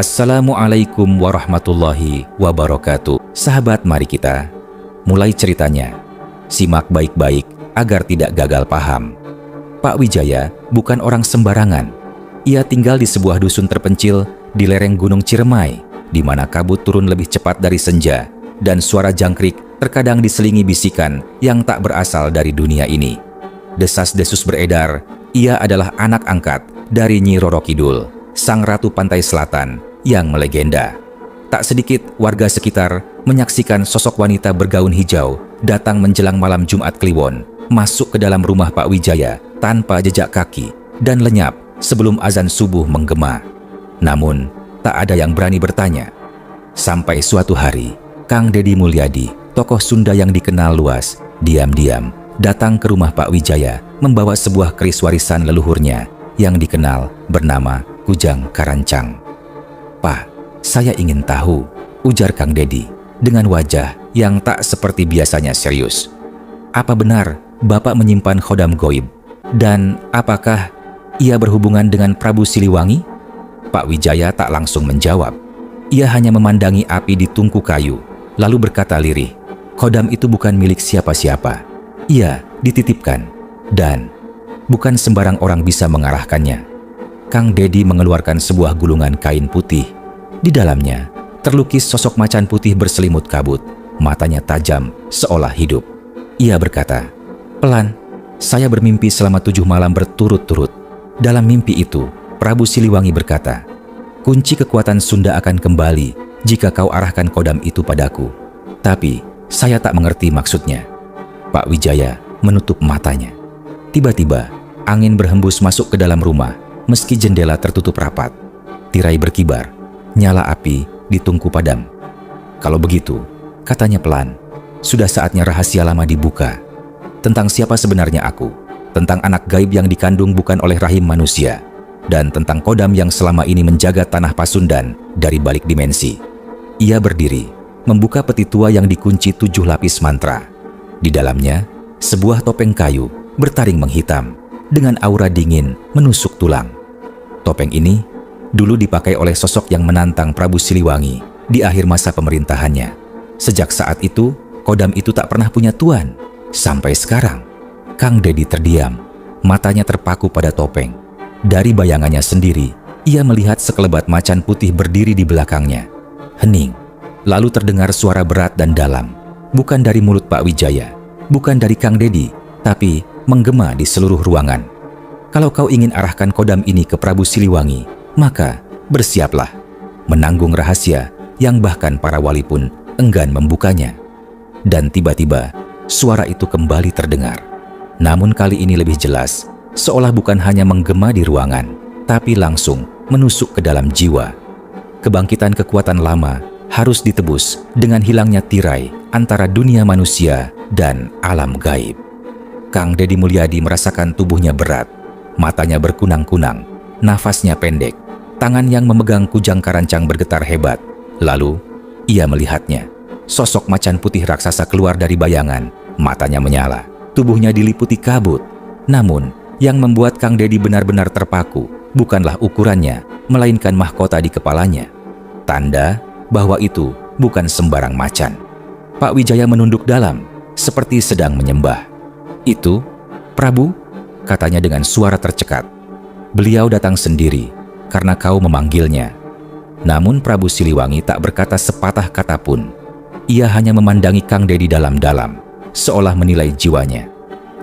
Assalamualaikum warahmatullahi wabarakatuh. Sahabat, mari kita mulai ceritanya. Simak baik-baik agar tidak gagal paham. Pak Wijaya bukan orang sembarangan. Ia tinggal di sebuah dusun terpencil di lereng Gunung Ciremai, di mana kabut turun lebih cepat dari senja dan suara jangkrik terkadang diselingi bisikan yang tak berasal dari dunia ini. Desas-desus beredar, ia adalah anak angkat dari Nyi Roro Kidul, sang ratu pantai selatan yang melegenda. Tak sedikit warga sekitar menyaksikan sosok wanita bergaun hijau datang menjelang malam Jumat Kliwon, masuk ke dalam rumah Pak Wijaya tanpa jejak kaki dan lenyap sebelum azan subuh menggema. Namun, tak ada yang berani bertanya. Sampai suatu hari, Kang Dedi Mulyadi, tokoh Sunda yang dikenal luas, diam-diam datang ke rumah Pak Wijaya membawa sebuah keris warisan leluhurnya yang dikenal bernama Kujang Karancang. "Pak, saya ingin tahu," ujar Kang Dedi dengan wajah yang tak seperti biasanya serius. "Apa benar Bapak menyimpan khodam goib? Dan apakah ia berhubungan dengan Prabu Siliwangi?" Pak Wijaya tak langsung menjawab. Ia hanya memandangi api di tungku kayu, lalu berkata lirih, "Khodam itu bukan milik siapa-siapa. Ia dititipkan, dan bukan sembarang orang bisa mengarahkannya." Kang Dedi mengeluarkan sebuah gulungan kain putih. Di dalamnya terlukis sosok macan putih berselimut kabut, matanya tajam seolah hidup. Ia berkata, "Pelan, saya bermimpi selama 7 malam berturut-turut. Dalam mimpi itu, Prabu Siliwangi berkata, 'Kunci kekuatan Sunda akan kembali jika kau arahkan kodam itu padaku.' Tapi saya tak mengerti maksudnya." Pak Wijaya menutup matanya. Tiba-tiba, angin berhembus masuk ke dalam rumah meski jendela tertutup rapat. Tirai berkibar, nyala api di tungku padam. "Kalau begitu," katanya pelan, "sudah saatnya rahasia lama dibuka. Tentang siapa sebenarnya aku, tentang anak gaib yang dikandung bukan oleh rahim manusia, dan tentang kodam yang selama ini menjaga tanah Pasundan dari balik dimensi." Ia berdiri, membuka peti tua yang dikunci 7 lapis mantra. Di dalamnya, sebuah topeng kayu bertaring menghitam dengan aura dingin menusuk tulang. Topeng ini dulu dipakai oleh sosok yang menantang Prabu Siliwangi di akhir masa pemerintahannya. Sejak saat itu, kodam itu tak pernah punya tuan. Sampai sekarang, Kang Dedi terdiam, matanya terpaku pada topeng. Dari bayangannya sendiri, ia melihat sekelebat macan putih berdiri di belakangnya. Hening, lalu terdengar suara berat dan dalam. Bukan dari mulut Pak Wijaya, bukan dari Kang Dedi, tapi menggema di seluruh ruangan. "Kalau kau ingin arahkan kodam ini ke Prabu Siliwangi, maka bersiaplah menanggung rahasia yang bahkan para wali pun enggan membukanya." Dan tiba-tiba, suara itu kembali terdengar. Namun kali ini lebih jelas, seolah bukan hanya menggema di ruangan, tapi langsung menusuk ke dalam jiwa. Kebangkitan kekuatan lama harus ditebus dengan hilangnya tirai antara dunia manusia dan alam gaib. Kang Dedi Mulyadi merasakan tubuhnya berat, matanya berkunang-kunang, nafasnya pendek, tangan yang memegang kujang karancang bergetar hebat. Lalu, ia melihatnya. Sosok macan putih raksasa keluar dari bayangan, matanya menyala, tubuhnya diliputi kabut. Namun, yang membuat Kang Dedi benar-benar terpaku bukanlah ukurannya, melainkan mahkota di kepalanya. Tanda bahwa itu bukan sembarang macan. Pak Wijaya menunduk dalam, seperti sedang menyembah. "Itu, Prabu?" katanya dengan suara tercekat. "Beliau datang sendiri, karena kau memanggilnya." Namun Prabu Siliwangi tak berkata sepatah kata pun. Ia hanya memandangi Kang Dedi dalam-dalam, seolah menilai jiwanya.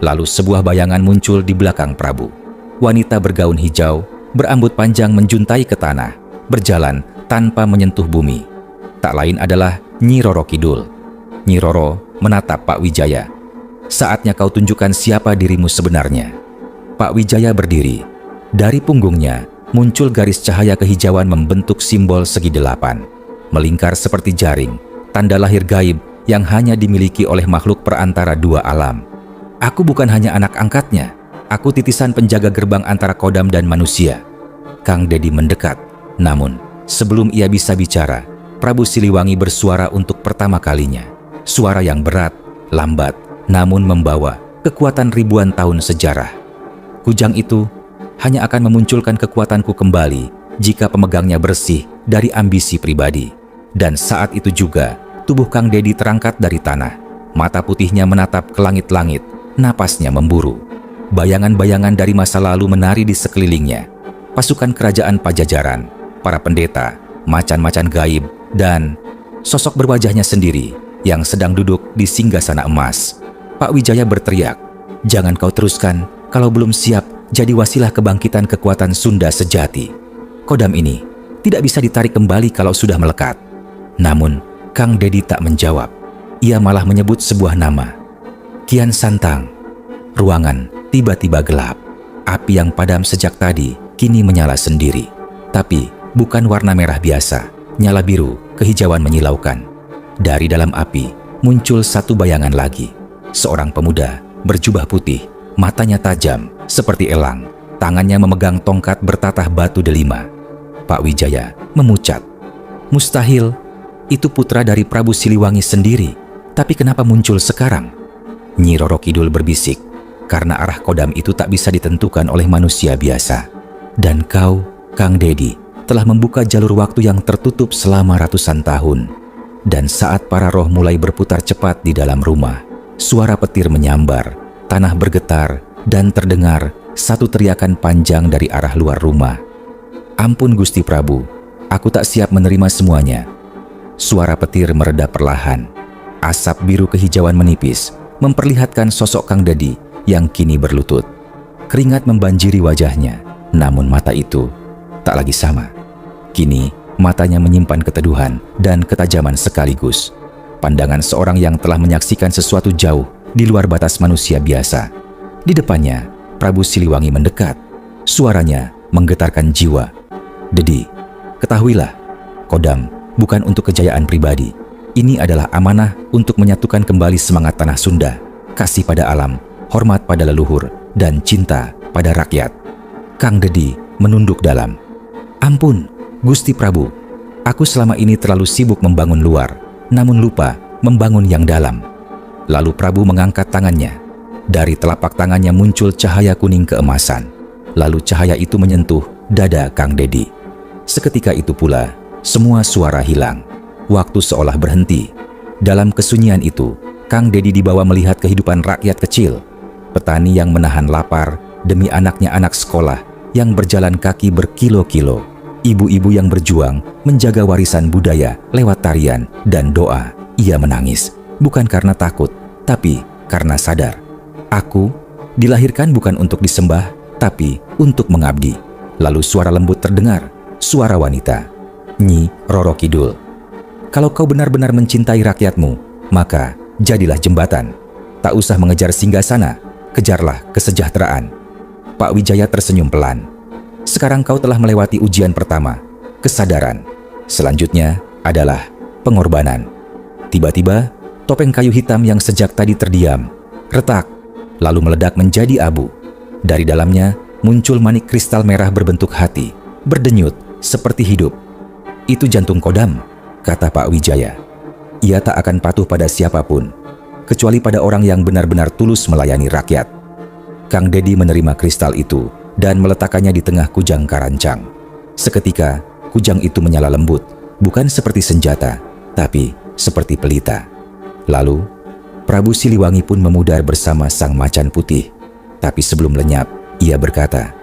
Lalu sebuah bayangan muncul di belakang Prabu. Wanita bergaun hijau, berambut panjang menjuntai ke tanah, berjalan tanpa menyentuh bumi. Tak lain adalah Nyi Roro Kidul. Nyi Roro menatap Pak Wijaya. "Saatnya kau tunjukkan siapa dirimu sebenarnya." Pak Wijaya berdiri. Dari punggungnya muncul garis cahaya kehijauan membentuk simbol segi 8. Melingkar seperti jaring, tanda lahir gaib yang hanya dimiliki oleh makhluk perantara 2 alam. "Aku bukan hanya anak angkatnya, aku titisan penjaga gerbang antara kodam dan manusia." Kang Dedi mendekat. Namun, sebelum ia bisa bicara, Prabu Siliwangi bersuara untuk pertama kalinya. Suara yang berat, lambat, namun membawa kekuatan ribuan tahun sejarah. "Kujang itu hanya akan memunculkan kekuatanku kembali jika pemegangnya bersih dari ambisi pribadi. Dan saat itu juga, tubuh Kang Dedi terangkat dari tanah. Mata putihnya menatap ke langit-langit, napasnya memburu. Bayangan-bayangan dari masa lalu menari di sekelilingnya. Pasukan kerajaan Pajajaran, para pendeta, macan-macan gaib, dan sosok berwajahnya sendiri yang sedang duduk di singgasana emas. Pak Wijaya berteriak, "Jangan kau teruskan kalau belum siap jadi wasilah kebangkitan kekuatan Sunda sejati. Kodam ini tidak bisa ditarik kembali kalau sudah melekat." Namun, Kang Dedi tak menjawab. Ia malah menyebut sebuah nama, Kian Santang. Ruangan tiba-tiba gelap. Api yang padam sejak tadi kini menyala sendiri. Tapi bukan warna merah biasa, nyala biru, kehijauan menyilaukan. Dari dalam api muncul satu bayangan lagi. Seorang pemuda berjubah putih, matanya tajam seperti elang. Tangannya memegang tongkat bertatah batu delima. Pak Wijaya memucat. Mustahil, itu putra dari Prabu Siliwangi sendiri. Tapi kenapa muncul sekarang? Nyi Roro Kidul berbisik, karena arah kodam itu tak bisa ditentukan oleh manusia biasa. Dan kau, Kang Dedi, telah membuka jalur waktu yang tertutup selama ratusan tahun. Dan saat para roh mulai berputar cepat di dalam rumah, suara petir menyambar, tanah bergetar, dan terdengar satu teriakan panjang dari arah luar rumah. "Ampun Gusti Prabu, aku tak siap menerima semuanya." Suara petir mereda perlahan. Asap biru kehijauan menipis, memperlihatkan sosok Kang Dedi yang kini berlutut. Keringat membanjiri wajahnya, namun mata itu tak lagi sama. Kini, matanya menyimpan keteduhan dan ketajaman sekaligus. Pandangan seorang yang telah menyaksikan sesuatu jauh di luar batas manusia biasa. Di depannya, Prabu Siliwangi mendekat. Suaranya menggetarkan jiwa. "Dedi, ketahuilah, kodam bukan untuk kejayaan pribadi. Ini adalah amanah untuk menyatukan kembali semangat tanah Sunda, kasih pada alam, hormat pada leluhur, dan cinta pada rakyat." Kang Dedi menunduk dalam. "Ampun, Gusti Prabu, aku selama ini terlalu sibuk membangun luar, namun lupa membangun yang dalam." Lalu Prabu mengangkat tangannya. Dari telapak tangannya muncul cahaya kuning keemasan. Lalu cahaya itu menyentuh dada Kang Dedi. Seketika itu pula, semua suara hilang. Waktu seolah berhenti. Dalam kesunyian itu, Kang Dedi dibawa melihat kehidupan rakyat kecil. Petani yang menahan lapar demi anaknya anak sekolah yang berjalan kaki berkilo-kilo. Ibu-ibu yang berjuang menjaga warisan budaya lewat tarian dan doa. Ia menangis, bukan karena takut, tapi karena sadar. Aku dilahirkan bukan untuk disembah, tapi untuk mengabdi. Lalu suara lembut terdengar, suara wanita. "Nyi Roro Kidul, kalau kau benar-benar mencintai rakyatmu, maka jadilah jembatan. Tak usah mengejar singgasana, kejarlah kesejahteraan." Pak Wijaya tersenyum pelan. "Sekarang kau telah melewati ujian pertama, kesadaran. Selanjutnya adalah pengorbanan." Tiba-tiba, topeng kayu hitam yang sejak tadi terdiam, retak, lalu meledak menjadi abu. Dari dalamnya muncul manik kristal merah berbentuk hati, berdenyut seperti hidup. "Itu jantung kodam," kata Pak Wijaya. "Ia tak akan patuh pada siapapun, kecuali pada orang yang benar-benar tulus melayani rakyat." Kang Dedi menerima kristal itu dan meletakkannya di tengah kujang karancang. Seketika, kujang itu menyala lembut, bukan seperti senjata, tapi seperti pelita. Lalu, Prabu Siliwangi pun memudar bersama sang macan putih. Tapi sebelum lenyap, ia berkata,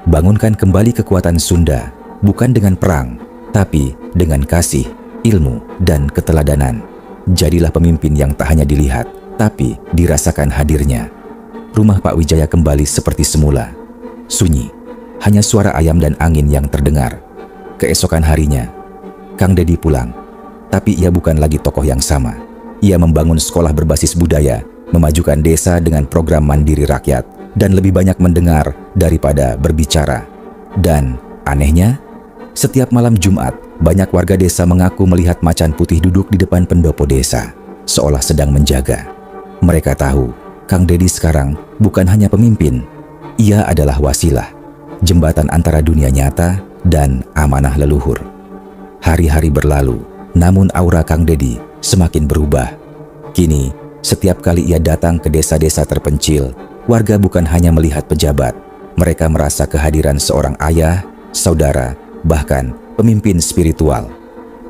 "Bangunkan kembali kekuatan Sunda, bukan dengan perang, tapi dengan kasih, ilmu, dan keteladanan. Jadilah pemimpin yang tak hanya dilihat, tapi dirasakan hadirnya." Rumah Pak Wijaya kembali seperti semula. Sunyi, hanya suara ayam dan angin yang terdengar. Keesokan harinya, Kang Dedi pulang. Tapi ia bukan lagi tokoh yang sama. Ia membangun sekolah berbasis budaya, memajukan desa dengan program mandiri rakyat, dan lebih banyak mendengar daripada berbicara. Dan anehnya, setiap malam Jumat, banyak warga desa mengaku melihat macan putih duduk di depan pendopo desa, seolah sedang menjaga. Mereka tahu, Kang Dedi sekarang bukan hanya pemimpin, ia adalah wasilah, jembatan antara dunia nyata dan amanah leluhur. Hari-hari berlalu, namun aura Kang Dedi semakin berubah. Kini, setiap kali ia datang ke desa-desa terpencil, warga bukan hanya melihat pejabat, mereka merasa kehadiran seorang ayah, saudara, bahkan pemimpin spiritual.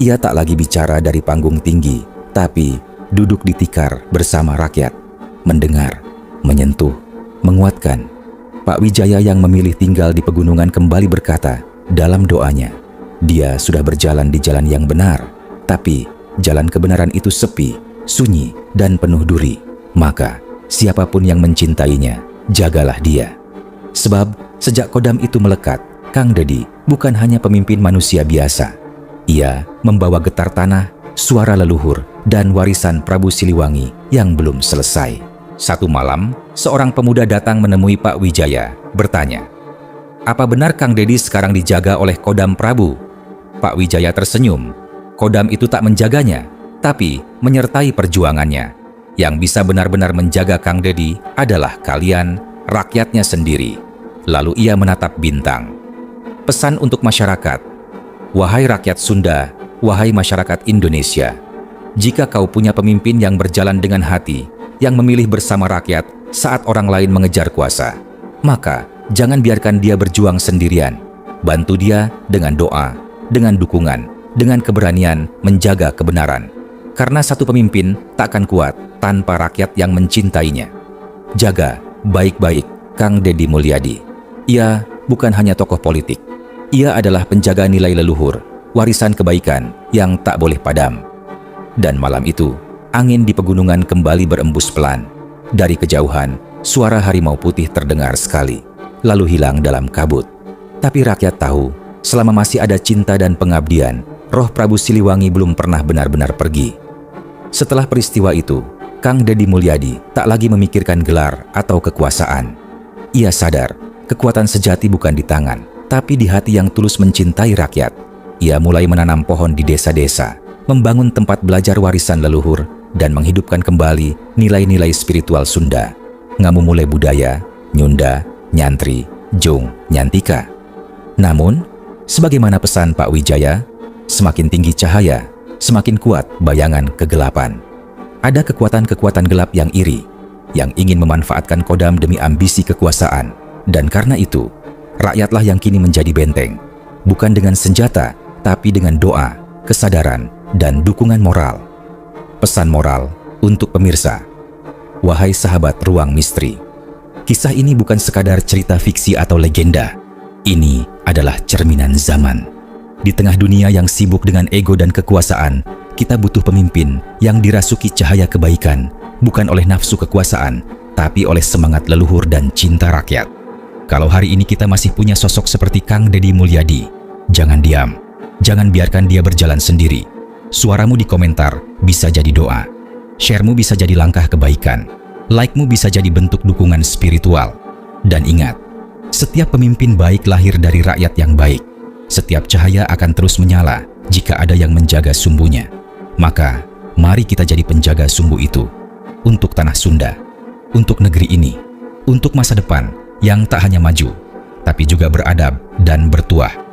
Ia tak lagi bicara dari panggung tinggi, tapi duduk di tikar bersama rakyat, mendengar, menyentuh, menguatkan. Pak Wijaya yang memilih tinggal di pegunungan kembali berkata dalam doanya, dia sudah berjalan di jalan yang benar, tapi jalan kebenaran itu sepi, sunyi, dan penuh duri. Maka siapapun yang mencintainya, jagalah dia. Sebab sejak kodam itu melekat, Kang Dedi bukan hanya pemimpin manusia biasa. Ia membawa getar tanah, suara leluhur, dan warisan Prabu Siliwangi yang belum selesai. Satu malam, seorang pemuda datang menemui Pak Wijaya, bertanya, "Apa benar Kang Dedi sekarang dijaga oleh Kodam Prabu?" Pak Wijaya tersenyum. Kodam itu tak menjaganya, tapi menyertai perjuangannya. Yang bisa benar-benar menjaga Kang Dedi adalah kalian, rakyatnya sendiri. Lalu ia menatap bintang. Pesan untuk masyarakat. Wahai rakyat Sunda, wahai masyarakat Indonesia, jika kau punya pemimpin yang berjalan dengan hati, yang memilih bersama rakyat saat orang lain mengejar kuasa, maka jangan biarkan dia berjuang sendirian. Bantu dia dengan doa, dengan dukungan, dengan keberanian menjaga kebenaran. Karena satu pemimpin tak akan kuat tanpa rakyat yang mencintainya. Jaga baik-baik Kang Dedi Mulyadi. Ia bukan hanya tokoh politik. Ia adalah penjaga nilai leluhur, warisan kebaikan yang tak boleh padam. Dan malam itu, angin di pegunungan kembali berembus pelan. Dari kejauhan, suara harimau putih terdengar sekali, lalu hilang dalam kabut. Tapi rakyat tahu, selama masih ada cinta dan pengabdian, roh Prabu Siliwangi belum pernah benar-benar pergi. Setelah peristiwa itu, Kang Dedi Mulyadi tak lagi memikirkan gelar atau kekuasaan. Ia sadar, kekuatan sejati bukan di tangan, tapi di hati yang tulus mencintai rakyat. Ia mulai menanam pohon di desa-desa, membangun tempat belajar warisan leluhur, dan menghidupkan kembali nilai-nilai spiritual Sunda. Ngamumule budaya, Nyunda, Nyantri, Jong, Nyantika. Namun, sebagaimana pesan Pak Wijaya, semakin tinggi cahaya, semakin kuat bayangan kegelapan. Ada kekuatan-kekuatan gelap yang iri, yang ingin memanfaatkan Kodam demi ambisi kekuasaan. Dan karena itu, rakyatlah yang kini menjadi benteng, bukan dengan senjata, tapi dengan doa, kesadaran, dan dukungan moral. Pesan moral untuk pemirsa. Wahai sahabat Ruang Misteri, kisah ini bukan sekadar cerita fiksi atau legenda. Ini adalah cerminan zaman. Di tengah dunia yang sibuk dengan ego dan kekuasaan, kita butuh pemimpin yang dirasuki cahaya kebaikan, bukan oleh nafsu kekuasaan, tapi oleh semangat leluhur dan cinta rakyat. Kalau hari ini kita masih punya sosok seperti Kang Dedi Mulyadi, jangan diam. Jangan biarkan dia berjalan sendiri. Suaramu di komentar bisa jadi doa. Share-mu bisa jadi langkah kebaikan. Like-mu bisa jadi bentuk dukungan spiritual. Dan ingat, setiap pemimpin baik lahir dari rakyat yang baik. Setiap cahaya akan terus menyala jika ada yang menjaga sumbunya. Maka, mari kita jadi penjaga sumbu itu. Untuk tanah Sunda, untuk negeri ini, untuk masa depan yang tak hanya maju, tapi juga beradab dan bertuah.